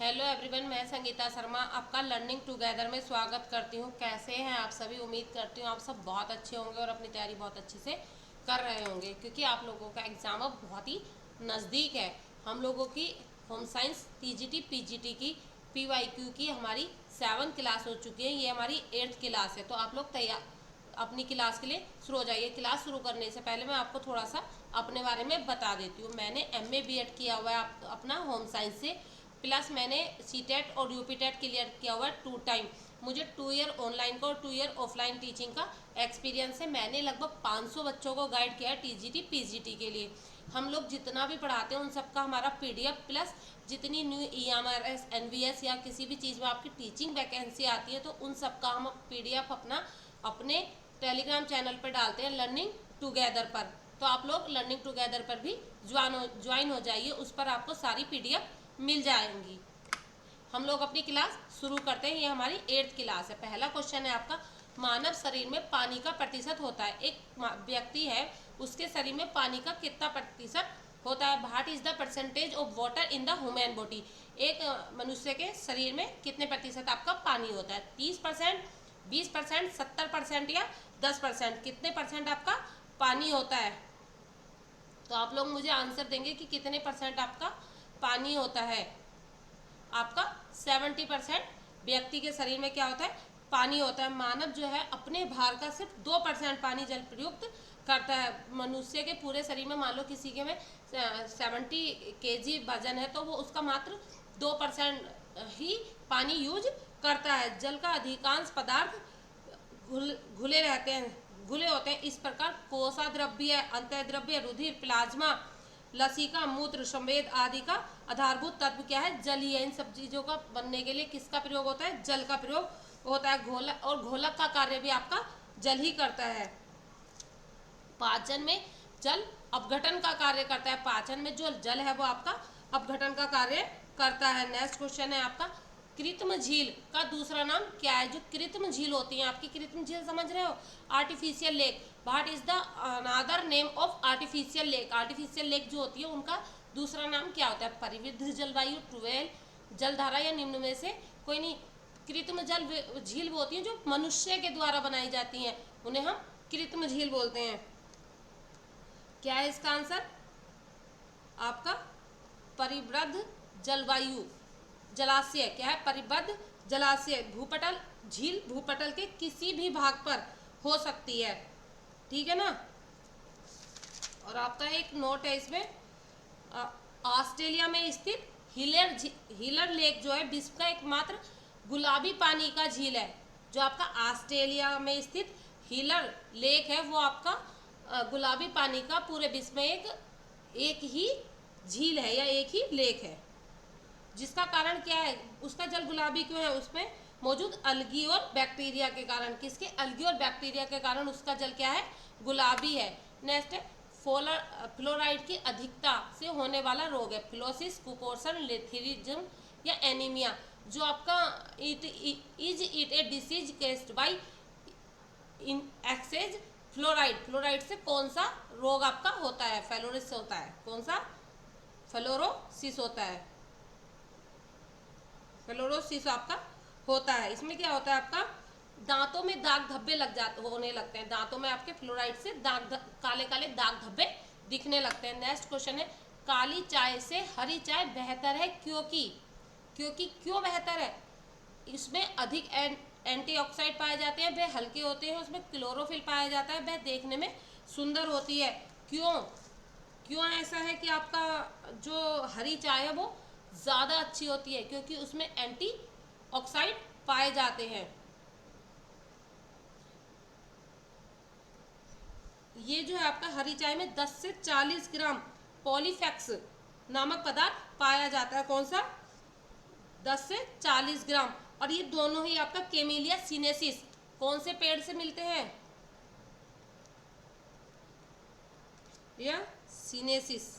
Hello everyone, मैं संगीता शर्मा आपका learning together में स्वागत करती हूँ। कैसे हैं आप सभी? उम्मीद करती हूँ आप सब बहुत अच्छे होंगे और अपनी तैयारी बहुत अच्छे से कर रहे होंगे, क्योंकि आप लोगों का एग्ज़ाम अब बहुत ही नज़दीक है। हम लोगों की होम साइंस टीजीटी पीजीटी की पीवाईक्यू की हमारी 7th क्लास हो चुकी है। ये हमारी 8th क्लास है, तो आप लोग तैयार अपनी क्लास के लिए शुरू हो जाइए। क्लास शुरू करने से पहले मैं आपको थोड़ा सा अपने बारे में बता देती हूँ। मैंने एमए बीएड किया हुआ है अपना होम साइंस से, प्लस मैंने सीटेट और यूपीटेट क्लियर किया हुआ है 2 टाइम। मुझे 2 ईयर ऑनलाइन का और 2 ईयर ऑफलाइन टीचिंग का एक्सपीरियंस है। मैंने लगभग 500 बच्चों को गाइड किया है टीजीटी पीजीटी के लिए। हम लोग जितना भी पढ़ाते हैं उन सबका हमारा पीडीएफ प्लस जितनी न्यू ईएमआरएस एनवीएस या किसी भी चीज़ में आपकी टीचिंग वैकेंसी आती है, तो उन सबका हम पीडीएफ अपने टेलीग्राम चैनल पर डालते हैं लर्निंग टुगेदर पर। तो आप लोग लर्निंग टुगेदर पर भी ज्वाइन हो जाइए, उस पर आपको सारी पीडीएफ मिल जाएंगी। हम लोग अपनी क्लास शुरू करते हैं। ये हमारी 8th क्लास है। पहला क्वेश्चन है आपका, मानव शरीर में पानी का प्रतिशत होता है। एक व्यक्ति है, उसके शरीर में पानी का कितना प्रतिशत होता है? What is the percentage of water in the human body? एक मनुष्य के शरीर में कितने प्रतिशत आपका पानी होता है? 30%, 20%, 70% या 10%? कितने परसेंट आपका पानी होता है? तो आप लोग मुझे आंसर देंगे कि कितने परसेंट आपका पानी होता है। आपका 70% व्यक्ति के शरीर में क्या होता है? पानी होता है। मानव जो है अपने भार का सिर्फ 2% पानी जल प्रयुक्त करता है। मनुष्य के पूरे शरीर में मान लो किसी के में 70 kg वजन है, तो वो उसका मात्र 2% ही पानी यूज करता है। जल का अधिकांश पदार्थ घुले रहते हैं, घुले होते हैं। इस प्रकार कोशाद्रव्य, अंतःद्रव्य, रुधिर, प्लाज्मा, लसिका, मूत्र, संवेद आदि का आधारभूत तत्व क्या है? जल ही है। इन सब चीजों का बनने के लिए किसका प्रयोग होता है? जल का प्रयोग होता है। घोलक और घोलक का कार्य भी आपका जल ही करता है। पाचन में जल अपघटन का कार्य करता है। पाचन में जो जल है वो आपका अपघटन का कार्य करता है। नेक्स्ट क्वेश्चन है आपका, कृत्रिम झील का दूसरा नाम क्या है? जो कृत्रिम झील होती है आपकी, कृत्रिम झील समझ रहे हो? Artificial lake. What is the another name of artificial lake? Artificial lake जो होती है उनका दूसरा नाम क्या होता है? परिवृद्ध जलवायु, ट्यूबवेल, जलधारा या निम्न में से कोई नहीं। कृत्रिम जल झील वो होती है जो मनुष्य के द्वारा बनाई जाती हैं, उन्हें हम कृत्रिम झील बोलते हैं। क्या है इसका आंसर? आपका परिवृद्ध जलवायु जलाशय। क्या है? परिबद्ध जलाशय। भूपटल झील भूपटल के किसी भी भाग पर हो सकती है, ठीक है ना। और आपका एक नोट है इसमें, ऑस्ट्रेलिया में स्थित हीलर लेक जो है विश्व का एकमात्र गुलाबी पानी का झील है। जो आपका ऑस्ट्रेलिया में स्थित हीलर लेक है वो आपका गुलाबी पानी का पूरे विश्व में एक ही झील है या एक ही लेक है। जिसका कारण क्या है? उसका जल गुलाबी क्यों है? उसमें मौजूद अलगी और बैक्टीरिया के कारण। किसके? अलगी और बैक्टीरिया के कारण उसका जल क्या है? गुलाबी है। नेक्स्ट है, फ्लोराइड की अधिकता से होने वाला रोग है। फ्लोसिस, कुपोषण, लेथेरिज्म या एनीमिया। जो आपका it a disease caused by in excess fluoride. Fluoride से कौन सा रोग आपका होता है? फ्लोरोसिस होता है। कौन सा? फ्लोरोसिस होता है। फ्लोरोसिस आपका होता है। इसमें क्या होता है? आपका दांतों में दाग धब्बे होने लगते हैं। दांतों में आपके फ्लोराइड से काले काले दाग धब्बे दिखने लगते हैं। नेक्स्ट क्वेश्चन है, काली चाय से हरी चाय बेहतर है क्योंकि क्यों बेहतर है? इसमें अधिक एंटीऑक्सीडेंट पाए जाते हैं, वह हल्के होते हैं, उसमें क्लोरोफिल पाया जाता है, वह देखने में सुंदर होती है। क्यों ऐसा है कि आपका जो हरी चाय है वो ज़्यादा अच्छी होती है? क्योंकि उसमें एंटी ऑक्साइड पाए जाते हैं। ये जो है आपका हरी चाय में 10 से 40 ग्राम पॉलीफेक्स नामक पदार्थ पाया जाता है। कौन सा? 10 से 40 ग्राम। और ये दोनों ही आपका कैमेलिया सीनेसिस कौन से पेड़ से मिलते हैं? या सीनेसिस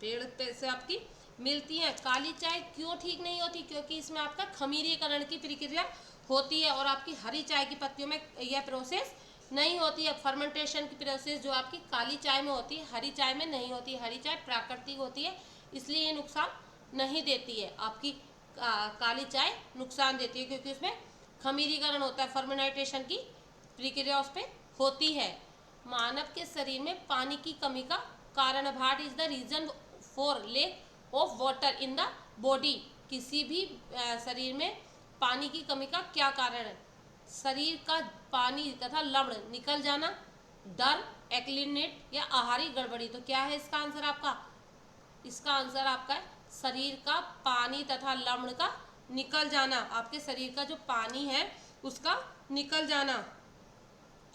पेड़ पे से आपकी मिलती है। काली चाय क्यों ठीक नहीं होती? क्योंकि इसमें आपका खमीरीकरण की प्रक्रिया होती है और आपकी हरी चाय की पत्तियों में यह प्रोसेस नहीं होती है। फर्मेंटेशन की प्रोसेस जो आपकी काली चाय में होती है, हरी चाय में नहीं होती। हरी चाय प्राकृतिक होती है, इसलिए ये नुकसान नहीं देती है। आपकी काली चाय नुकसान देती है क्योंकि उसमें खमीरीकरण होता है, फर्मेंटेशन की प्रक्रिया उस पर होती है। मानव के शरीर में पानी की कमी का कारण, what is the reason for lack of water in the body. किसी भी शरीर में पानी की कमी का क्या कारण है? शरीर का पानी तथा लवण निकल जाना, डर, एक्लिनेट या आहारी गड़बड़ी। तो क्या है इसका आंसर आपका? इसका आंसर आपका है शरीर का पानी तथा लवण का निकल जाना। आपके शरीर का जो पानी है उसका निकल जाना।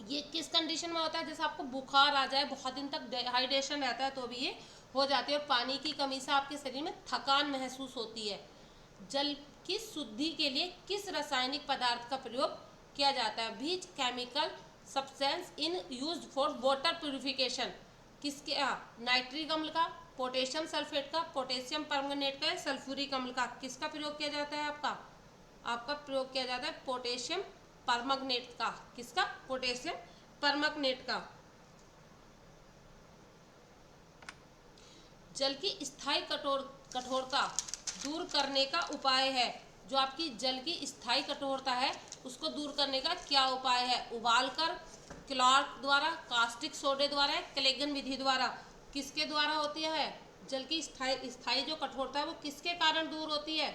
ये किस कंडीशन में होता है? जैसे आपको बुखार आ जाए, बहुत दिन तक डिहाइड्रेशन रहता है तो भी ये हो जाती है। और पानी की कमी से आपके शरीर में थकान महसूस होती है। जल की शुद्धि के लिए किस रासायनिक पदार्थ का प्रयोग किया जाता है? Which chemical substance in used for water purification. किसके? नाइट्रिक अम्ल का, पोटेशियम सल्फेट का, पोटेशियम परमंगनेट का या सल्फ्यूरिक अम्ल का। किसका प्रयोग किया जाता है? आपका प्रयोग किया जाता है पोटेशियम परमंगनेट का। किसका? पोटेशियम परमंगनेट का। जल की स्थायी कठोरता दूर करने का उपाय है। जो आपकी जल की स्थायी कठोरता है उसको दूर करने का क्या उपाय है? उबालकर, क्लॉर्क द्वारा, कास्टिक सोडे द्वारा, क्लेगन विधि द्वारा। किसके द्वारा होती है? जल की स्थायी जो कठोरता है वो किसके कारण दूर होती है?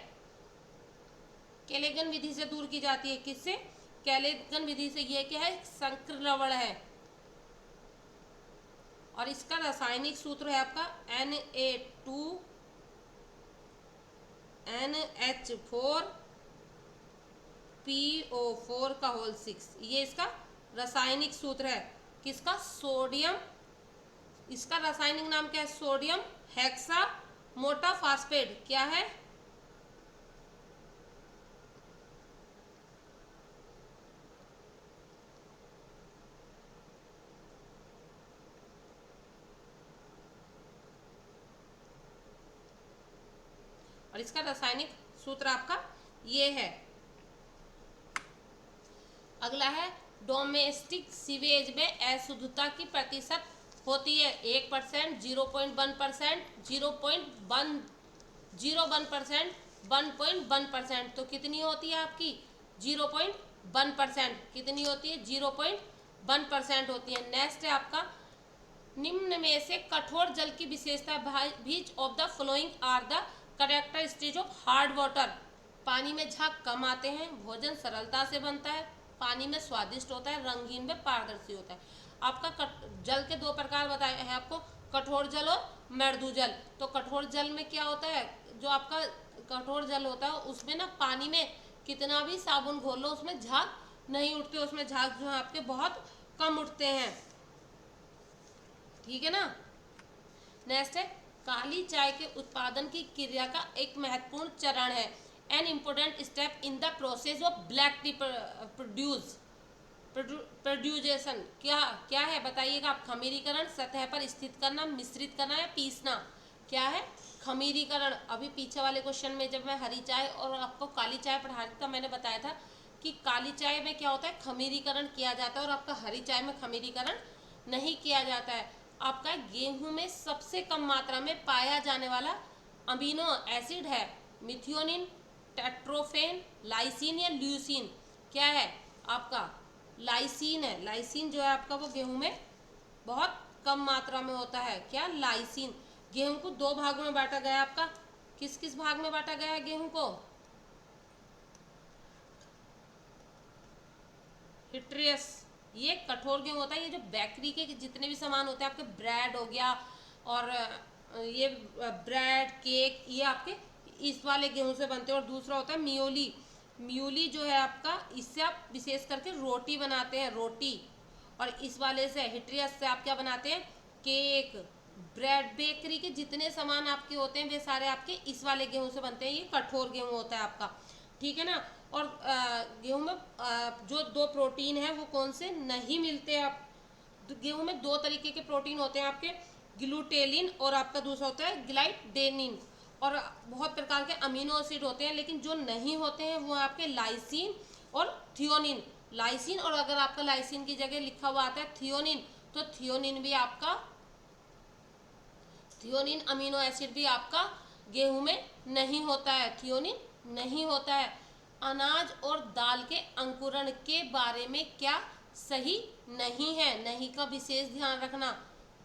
केलेगन विधि से दूर की जाती है। किससे? केलेगन विधि से। ये क्या है? संकर लवण है और इसका रासायनिक सूत्र है आपका Na2NH4PO4 का होल 6। ये इसका रासायनिक सूत्र है। किसका? सोडियम। इसका रासायनिक नाम क्या है? Sodium hexametaphosphate. क्या है? और इसका रासायनिक सूत्र आपका ये है। अगला है डोमेस्टिक सीवेज में अशुद्धता की प्रतिशत होती है 1%, 0.1%, 0.01%, 1.1%। तो कितनी होती है आपकी? 0.1%। कितनी होती है? 0.1% होती है। नेक्स्ट है आपका, निम्न में से कठोर जल की विशेषता which of the following are the characteristic of hard water. पानी में झाग कम आते हैं, भोजन सरलता से बनता है, पानी में स्वादिष्ट होता है, रंगीन में पारदर्शी होता है। आपका जल के दो प्रकार बताए हैं आपको, कठोर जल और मृदु जल। तो कठोर जल में क्या होता है? जो आपका कठोर जल होता है उसमें ना पानी में कितना भी साबुन घोल लो उसमें झाग नहीं उठते। उसमें झाग जो है आपके बहुत कम उठते हैं। ठीक है ना। नेक्स्ट है, काली चाय के उत्पादन की क्रिया का एक महत्वपूर्ण चरण है। An important step in the process of black tea production. क्या है बताइएगा आप? खमीरीकरण, सतह पर स्थित करना, मिश्रित करना या पीसना। क्या है? खमीरीकरण। अभी पीछे वाले क्वेश्चन में जब मैं हरी चाय और आपको काली चाय पढ़ा रही थी मैंने बताया था कि काली चाय में क्या होता है? खमीरीकरण किया जाता है और आपका हरी चाय में खमीरीकरण नहीं किया जाता है। आपका गेहूं में सबसे कम मात्रा में पाया जाने वाला अमीनो एसिड है मिथियोनिन, टेट्रोफेन, लाइसिन या ल्यूसिन। क्या है? आपका लाइसिन है। लाइसिन जो है आपका वो गेहूं में बहुत कम मात्रा में होता है। क्या? लाइसिन। गेहूं को दो भागों में बांटा गया है आपका। किस किस भाग में बांटा गया है गेहूं को? हिट्रियस। ये कठोर गेहूं होता है। ये जो बेकरी के जितने भी सामान होते हैं आपके, ब्रेड हो गया और ये ब्रेड, केक, ये आपके इस वाले गेहूं से बनते हैं। और दूसरा होता है मियोली। मियोली जो है आपका, इससे आप विशेष करके रोटी बनाते हैं, रोटी। और इस वाले से हिट्रियस से आप क्या बनाते हैं? केक, ब्रेड, बेकरी के जितने सामान आपके होते हैं वे सारे आपके इस वाले गेहूं से बनते हैं। ये कठोर गेहूं होता है आपका। ठीक है ना। और गेहूं में जो दो प्रोटीन है वो कौन से नहीं मिलते हैं? आप गेहूं में दो तरीके के प्रोटीन होते हैं आपके, ग्लूटेलिन और आपका दूसरा होता है ग्लाइडेनिन। और बहुत प्रकार के अमीनो एसिड होते हैं, लेकिन जो नहीं होते हैं वो आपके लाइसिन और थियोनिन। लाइसिन, और अगर आपका लाइसिन की जगह लिखा हुआ आता है थियोनिन, तो थियोनिन अमीनो एसिड भी आपका गेहूं में नहीं होता है, थियोनिन नहीं होता है। अनाज और दाल के अंकुरण के बारे में क्या सही नहीं है? नहीं का विशेष ध्यान रखना,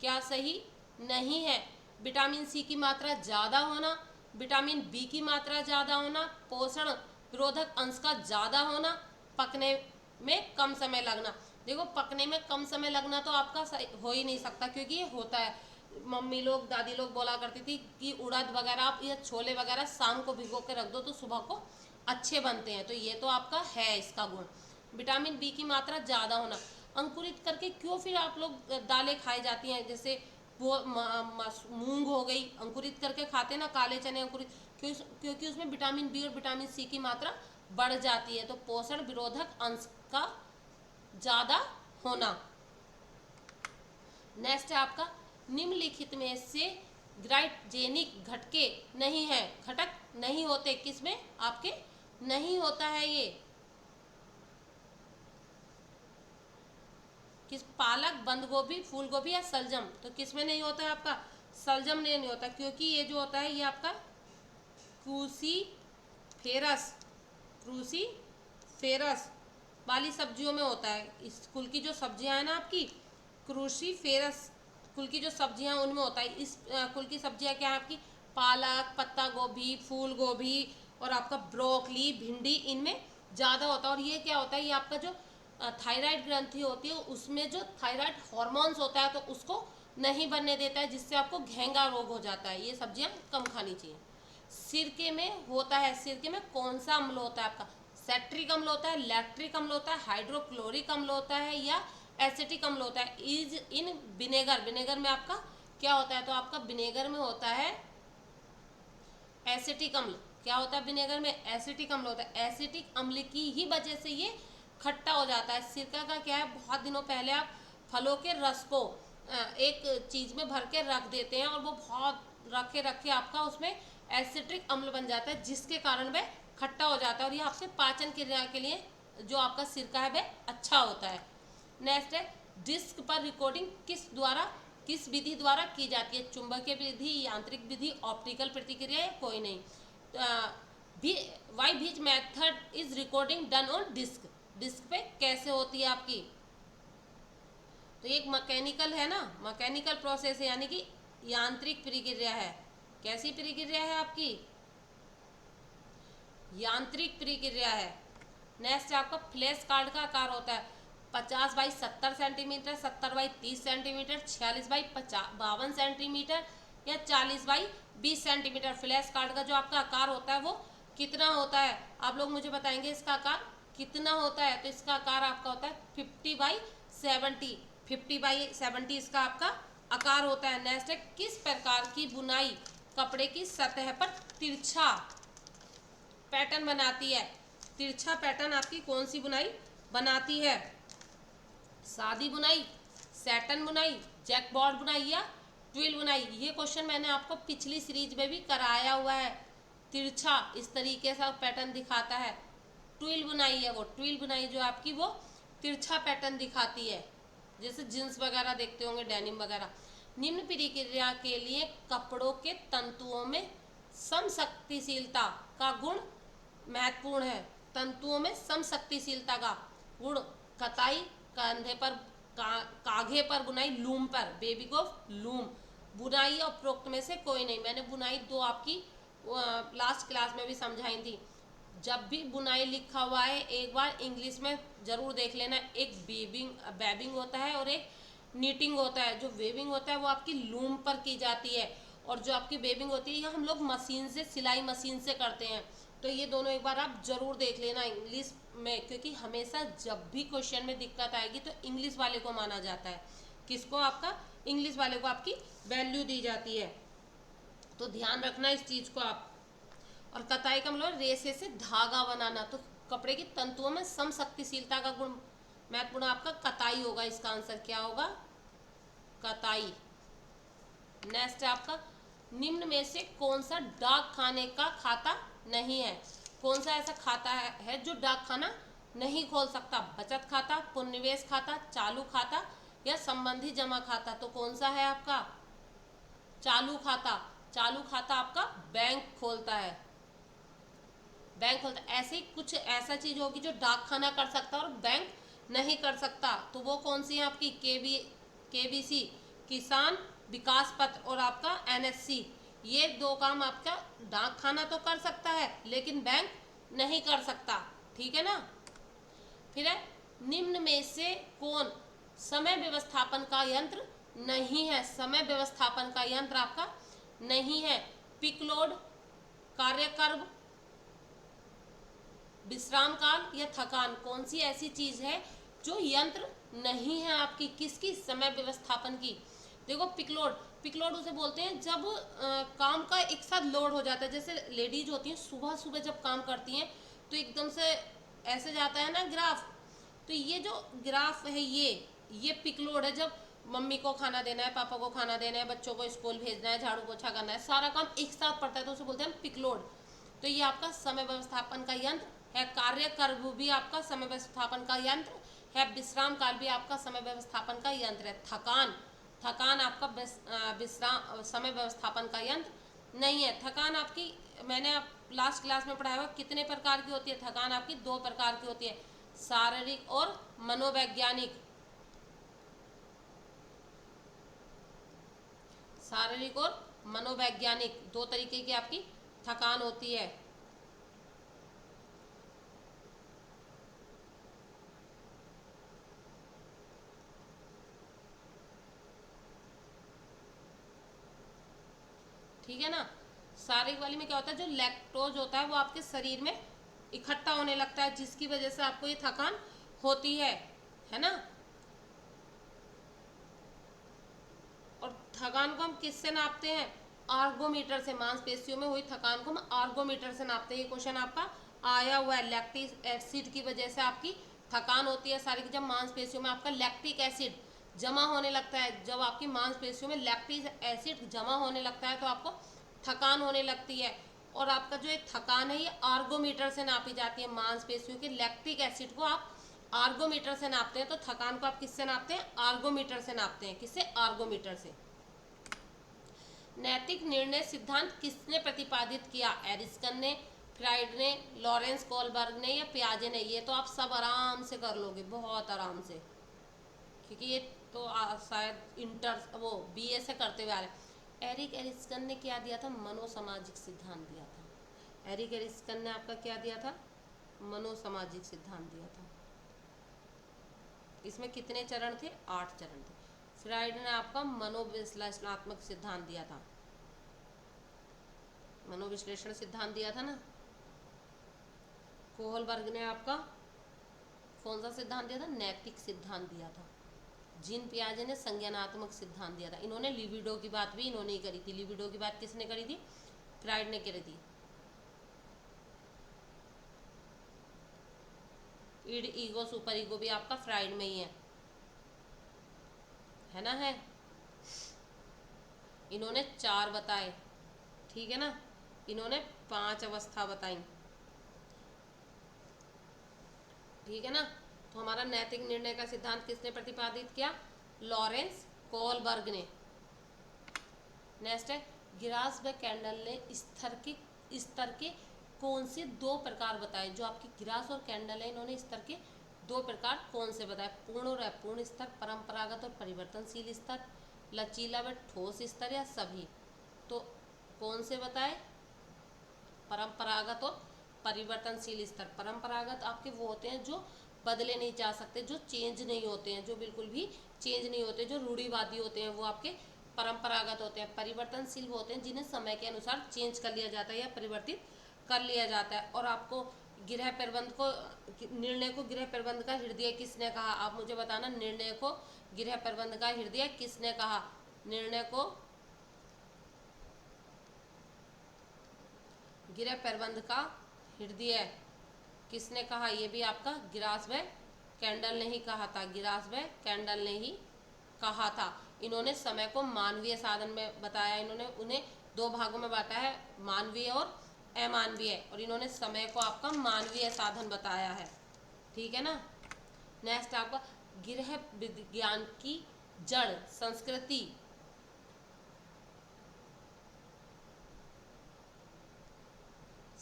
क्या सही नहीं है? विटामिन सी की मात्रा ज़्यादा होना, विटामिन बी की मात्रा ज़्यादा होना, पोषण विरोधक अंश का ज़्यादा होना, पकने में कम समय लगना। देखो पकने में कम समय लगना तो आपका हो ही नहीं सकता, क्योंकि ये होता है। मम्मी लोग दादी लोग बोला करती थी कि उड़द वगैरह आप या छोले वगैरह शाम को भिगो के रख दो तो सुबह को अच्छे बनते हैं, तो ये तो आपका है इसका गुण। विटामिन बी की मात्रा ज़्यादा होना। अंकुरित करके क्यों फिर आप लोग दालें खाई जाती हैं, जैसे वो मूंग हो गई, अंकुरित करके खाते ना, काले चने अंकुरित, क्योंकि उसमें विटामिन बी और विटामिन सी की मात्रा बढ़ जाती है, तो पोषण विरोधक अंश का ज़्यादा होना। नेक्स्ट है आपका, निम्नलिखित में से ग्लाइकोजेनिक घटके नहीं है, घटक नहीं होते, किसमें आपके नहीं होता है ये? किस? पालक, बंद गोभी, फूल गोभी या सलजम? तो किसमें नहीं होता है आपका? सलजम में नहीं होता, क्योंकि ये जो होता है ये आपका क्रूसीफेरस, क्रूसीफेरस वाली सब्जियों में होता है। इस कुल की जो सब्जियां हैं ना आपकी, क्रूसीफेरस कुल की जो सब्जियां उनमें होता है। इस कुल की सब्जियां क्या है आपकी? पालक, पत्ता गोभी, फूल गोभी और आपका ब्रोकली, भिंडी, इनमें ज़्यादा होता है। और ये क्या होता है, ये आपका जो थायराइड ग्रंथि होती है उसमें जो थायराइड हॉर्मोन्स होता है तो उसको नहीं बनने देता है, जिससे आपको घेंगा रोग हो जाता है। ये सब्जियां कम खानी चाहिए। सिरके में होता है, सिरके में कौन सा अम्ल होता है आपका? सेट्रिक अम्ल होता है, लैक्टिक अम्ल होता है, हाइड्रोक्लोरिक अम्ल होता है या एसिटिक अम्ल होता है? इज इन विनेगर, विनेगर में आपका क्या होता है? तो आपका विनेगर में होता है एसिटिक अम्ल। क्या होता है विनेगर में? एसिटिक अम्ल होता है। एसिटिक अम्ल की ही वजह से ये खट्टा हो जाता है। सिरका का क्या है, बहुत दिनों पहले आप फलों के रस को एक चीज में भर के रख देते हैं और वो बहुत रखे रखे आपका उसमें एसिटिक अम्ल बन जाता है, जिसके कारण वह खट्टा हो जाता है और ये आपके पाचन क्रिया के लिए जो आपका सिरका है वह अच्छा होता है। नेक्स्ट है, डिस्क पर रिकॉर्डिंग किस विधि द्वारा की जाती है? चुंबकीय विधि, यांत्रिक विधि, ऑप्टिकल प्रतिक्रिया या कोई नहीं? Why which method is recording done on disc? Disc पे कैसे होती है आपकी? तो एक मैकेनिकल है ना, मैकेनिकल प्रोसेस है, यानी कि यांत्रिक प्रक्रिया है। कैसी प्रक्रिया है आपकी? यांत्रिक प्रक्रिया है। नेक्स्ट आपका फ्लैश कार्ड का आकार होता है 50 by 70 centimetre, 70 by 30 centimetre, 46 by 52 centimetre या 40 बाई 20 सेंटीमीटर। फ्लैश कार्ड का जो आपका आकार होता है वो कितना होता है? आप लोग मुझे बताएंगे इसका आकार कितना होता है? तो इसका आकार आपका होता है 50 बाई 70, 50 बाई 70 इसका आपका आकार होता है। नेक्स्ट है, किस प्रकार की बुनाई कपड़े की सतह पर तिरछा पैटर्न बनाती है? तिरछा पैटर्न आपकी कौन सी बुनाई बनाती है? सादी बुनाई, सैटन बुनाई, जैकबॉर्ड बुनाई या ट्विल बुनाई? ये क्वेश्चन मैंने आपको पिछली सीरीज में भी कराया हुआ है। तिरछा इस तरीके से पैटर्न दिखाता है, ट्विल बुनाई है वो, ट्विल बुनाई जो आपकी वो तिरछा पैटर्न दिखाती है, जैसे जींस वगैरह देखते होंगे, डेनिम वगैरह। निम्न प्रक्रिया के लिए कपड़ों के तंतुओं में समशक्तिशीलता का गुण महत्वपूर्ण है। तंतुओं में समशक्तिशीलता का गुण, कताई, कंधे पर, कागे पर बुनाई, लूम पर, बेबी ऑफ लूम। बुनाई और उपरोक्त में से कोई नहीं। मैंने बुनाई दो आपकी लास्ट क्लास में भी समझाई थी। जब भी बुनाई लिखा हुआ है एक बार इंग्लिश में जरूर देख लेना। एक वेबिंग होता है और एक नीटिंग होता है। जो वेबिंग होता है वो आपकी लूम पर की जाती है और जो आपकी वेबिंग होती है ये हम लोग मशीन से, सिलाई मशीन से करते हैं। तो ये दोनों एक बार आप जरूर देख लेना इंग्लिश में, क्योंकि हमेशा जब भी क्वेश्चन में दिक्कत आएगी तो इंग्लिश वाले को माना जाता है। किसको? आपका इंग्लिश वाले को आपकी वैल्यू दी जाती है, तो ध्यान रखना इस चीज को आप। और कताई का मतलब रेशे से धागा बनाना, तो कपड़े की तंतुओं में समशक्तिशीलता का गुण महत्वपूर्ण आपका कताई होगा। इसका आंसर क्या होगा? कताई। नेक्स्ट है आपका, निम्न में से कौन सा डाक खाने का खाता नहीं है? कौन सा ऐसा खाता है जो डाक खाना नहीं खोल सकता? बचत खाता, पुनर्निवेश खाता, चालू खाता या संबंधी जमा खाता? तो कौन सा है आपका? चालू खाता। चालू खाता आपका बैंक खोलता है, बैंक खोलता है। ऐसे ही कुछ ऐसा चीज होगी जो डाक खाना कर सकता है और बैंक नहीं कर सकता, तो वो कौन सी है आपकी केबीसी, किसान विकास पत्र, और आपका एनएससी। ये दो काम आपका डाक खाना तो कर सकता है लेकिन बैंक नहीं कर सकता, ठीक है ना। फिर है, निम्न में से कौन समय व्यवस्थापन का यंत्र नहीं है, समय व्यवस्थापन का यंत्र आपका नहीं है। पिक लोड, कार्यकर्म, विश्राम काल या थकान, कौन सी ऐसी चीज है जो यंत्र नहीं है आपकी, किसकी, समय व्यवस्थापन की। देखो पिकलोड, पिकलोड उसे बोलते हैं जब काम का एक साथ लोड हो जाता है। जैसे लेडीज होती हैं सुबह सुबह जब काम करती हैं तो एकदम से ऐसे जाता है ना ग्राफ, तो ये जो ग्राफ है ये पिकलोड है। जब मम्मी को खाना देना है, पापा को खाना देना है, बच्चों को स्कूल भेजना है, झाड़ू पोछा करना है, सारा काम एक साथ पड़ता है तो उसे बोलते हैं पिकलोड। तो ये आपका समय व्यवस्थापन का यंत्र है। कार्य कर्म भी आपका समय व्यवस्थापन का यंत्र है। विश्राम काल भी आपका समय व्यवस्थापन का यंत्र है। थकान, थकान आपका विश्राम समय व्यवस्थापन का यंत्र नहीं है। थकान आपकी, मैंने आप लास्ट क्लास में पढ़ाया हुआ, कितने प्रकार की होती है थकान आपकी, 2 प्रकार की होती है, शारीरिक और मनोवैज्ञानिक। शारीरिक और मनोवैज्ञानिक 2 तरीके की आपकी थकान होती है। ठीक है ना। शारीरिक वाली में क्या होता है, जो लैक्टोज होता है वो आपके शरीर में इकट्ठा होने लगता है, जिसकी वजह से आपको ये थकान होती है ना। और थकान को हम किससे नापते हैं, आर्गोमीटर से। मांसपेशियों में हुई थकान को हम आर्गोमीटर से नापते हैं। ये क्वेश्चन आपका आया हुआ है। लैक्टिक एसिड की वजह से आपकी थकान होती है सारी, जब मांसपेशियों में आपका लैक्टिक एसिड जमा होने लगता है। जब आपकी मांसपेशियों में लैक्टिक एसिड जमा होने लगता है तो आपको थकान होने लगती है। और आपका जो एक थकान है ये आर्गोमीटर से नापी जाती है। मांसपेशियों के लैक्टिक एसिड को आप आर्गोमीटर से नापते हैं, तो थकान को आप किससे नापते हैं, आर्गोमीटर से नापते हैं। किससे, आर्गोमीटर से। नैतिक निर्णय सिद्धांत किसने प्रतिपादित किया, एरिस्टन ने, फ्राइड ने, लॉरेंस कोलबर्ग ने या पियाजे ने। ये तो आप सब आराम से कर लोगे, बहुत आराम से, क्योंकि ये तो शायद इंटर वो बीए से करते हुए आ रहे हैं। एरिक एरिस्टन ने क्या दिया था, मनोसामाजिक सिद्धांत दिया था। एरिक एरिस्टन ने आपका क्या दिया था, मनोसामाजिक सिद्धांत दिया था। इसमें कितने चरण थे, 8 चरण थे। फ्राइड ने आपका मनोविश्लेषणात्मक सिद्धांत दिया था, मनोविश्लेषण सिद्धांत दिया था ना। कोहलबर्ग ने आपका कौन सा सिद्धांत दिया था, नैतिक सिद्धांत दिया था। जीन पियाजे ने संज्ञानात्मक सिद्धांत दिया था। इन्होंने लिबिडो की बात भी इन्होंने ही करी थी। लिबिडो की बात किसने करी थी, फ्राइड ने करी थी। इड, ईगो, सुपर ईगो भी आपका फ्राइड में ही है ना। है, इन्होंने 4 बताए, ठीक है ना। इन्होंने 5 अवस्था बताई, ठीक है ना। तो हमारा नैतिक निर्णय का सिद्धांत किसने प्रतिपादित किया, लॉरेंस कोलबर्ग ने। नेक्स्ट है, गिरास व कैंडल ने स्तर के कौन से 2 प्रकार बताए। जो आपकी गिरास और कैंडल है, इन्होंने स्तर के 2 प्रकार कौन से बताए, पूर्ण और अपूर्ण स्तर, परंपरागत और परिवर्तनशील स्तर, लचीला व ठोस स्तर, या सभी। तो कौन से बताए, परंपरागत और परिवर्तनशील स्तर। परंपरागत आपके वो होते हैं जो बदले नहीं जा सकते, जो चेंज नहीं होते हैं, जो बिल्कुल भी चेंज नहीं होते, जो रूढ़िवादी होते हैं, वो आपके परंपरागत होते हैं। परिवर्तनशील वो होते हैं जिन्हें समय के अनुसार चेंज कर लिया जाता है या परिवर्तित कर लिया जाता है। और आपको गृह प्रबंध को, निर्णय को गृह प्रबंध का हृदय किसने कहा, आप मुझे बताना। निर्णय को गृह प्रबंध का हृदय किसने कहा, निर्णय को गृह प्रबंध का हृदय किसने कहा, ये भी आपका गिरास व कैंडल ने ही कहा था। गिरास व कैंडल ने ही कहा था। इन्होंने समय को मानवीय साधन में बताया। इन्होंने उन्हें 2 भागों में बांटा है, मानवीय और अमानवीय, और इन्होंने समय को आपका मानवीय साधन बताया है, ठीक है ना। नेक्स्ट आपका गृह विज्ञान की जड़ संस्कृति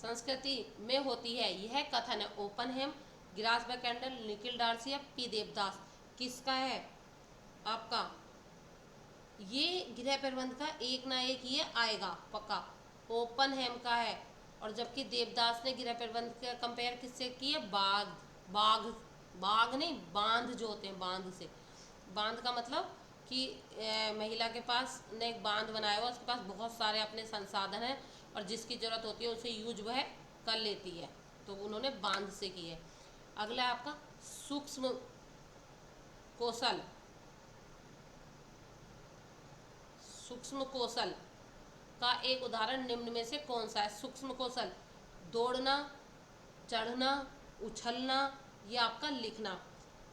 संस्कृति में होती है। यह कथन है ओपनहेम, ग्रास कैंडल, निखिल डार्सी या पी देवदास, किसका है आपका? ये गृह प्रबंध का एक ना एक ये आएगा पक्का, ओपनहेम का है। और जबकि देवदास ने गृह प्रबंध का कंपेयर किससे किए? बाघ बाघ बाघ नहीं, बांध जो होते हैं, बांध से। बांध का मतलब कि महिला के पास ने एक बांध बनाया हुआ, उसके पास बहुत सारे अपने संसाधन हैं और जिसकी ज़रूरत होती है उसे यूज वह कर लेती है, तो उन्होंने बांध से की है। अगला आपका सूक्ष्म कौशल। सूक्ष्म कौशल का एक उदाहरण निम्न में से कौन सा है? सूक्ष्म कौशल, दौड़ना, चढ़ना, उछलना, या आपका लिखना।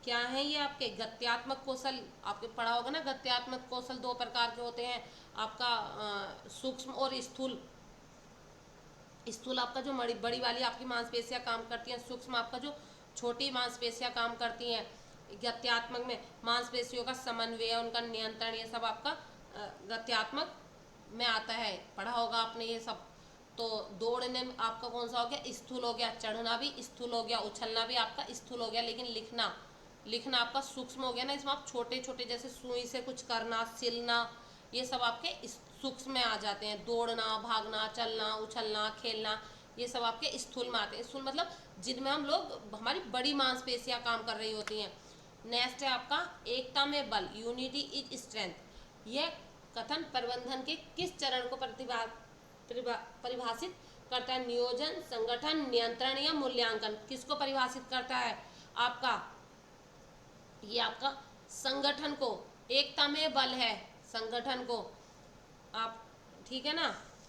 क्या है ये आपके? गत्यात्मक कौशल, आपके पढ़ा होगा ना, गत्यात्मक कौशल दो प्रकार के होते हैं, आपका सूक्ष्म और स्थूल। स्थूल आपका जो बड़ी वाली आपकी मांसपेशियां काम करती हैं, सूक्ष्म आपका जो छोटी मांसपेशियां काम करती हैं। गत्यात्मक में मांसपेशियों का समन्वय, उनका नियंत्रण, ये सब आपका गत्यात्मक में आता है, पढ़ा होगा आपने ये सब। तो दौड़ने में आपका कौन सा हो गया? स्थूल हो गया। चढ़ना भी स्थूल हो गया, उछलना भी आपका स्थूल हो गया। लेकिन लिखना आपका सूक्ष्म हो गया ना, इसमें आप छोटे छोटे जैसे सुई से कुछ करना, सिलना, ये सब आपके सूक्ष्म में आ जाते हैं। दौड़ना, भागना, चलना, उछलना, खेलना, ये सब आपके स्थूल में आते हैं। स्थूल मतलब जिनमें हम लोग, हमारी बड़ी मांसपेशियां काम कर रही होती हैं। नेक्स्ट है आपका एकता में बल, यूनिटी इज स्ट्रेंथ। यह कथन प्रबंधन के किस चरण को परिभाषित करता है? नियोजन, संगठन, नियंत्रण या मूल्यांकन, किसको परिभाषित करता है आपका? ये आपका संगठन को। एकता में बल है संगठन को आप, ठीक है ना?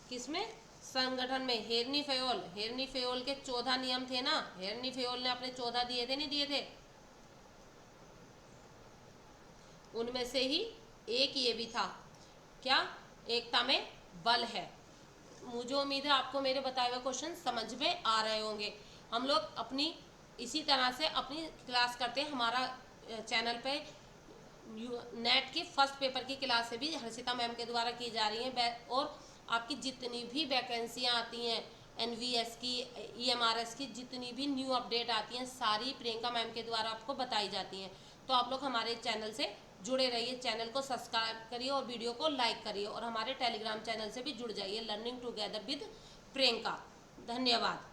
किसमें? संगठन में। हेरनी फेयोल के 14 नियम थे ना, हेरनी फेयोल ने अपने 14 दिए थे, नहीं दिए थे? उनमें से ही एक ये भी था, क्या? एकता में बल है। मुझे उम्मीद है आपको मेरे बताए हुए क्वेश्चन समझ में आ रहे होंगे। हम लोग अपनी इसी तरह से अपनी क्लास करते हैं। हमारा चैनल पे नेट की फर्स्ट पेपर की क्लासें भी हर्षिता मैम के द्वारा की जा रही हैं, और आपकी जितनी भी वैकेंसियाँ आती हैं, NVS की, EMRS की, जितनी भी न्यू अपडेट आती हैं, सारी प्रियंका मैम के द्वारा आपको बताई जाती हैं। तो आप लोग हमारे चैनल से जुड़े रहिए, चैनल को सब्सक्राइब करिए और वीडियो को लाइक करिए, और हमारे टेलीग्राम चैनल से भी जुड़ जाइए, लर्निंग टुगेदर विद प्रियंका। धन्यवाद।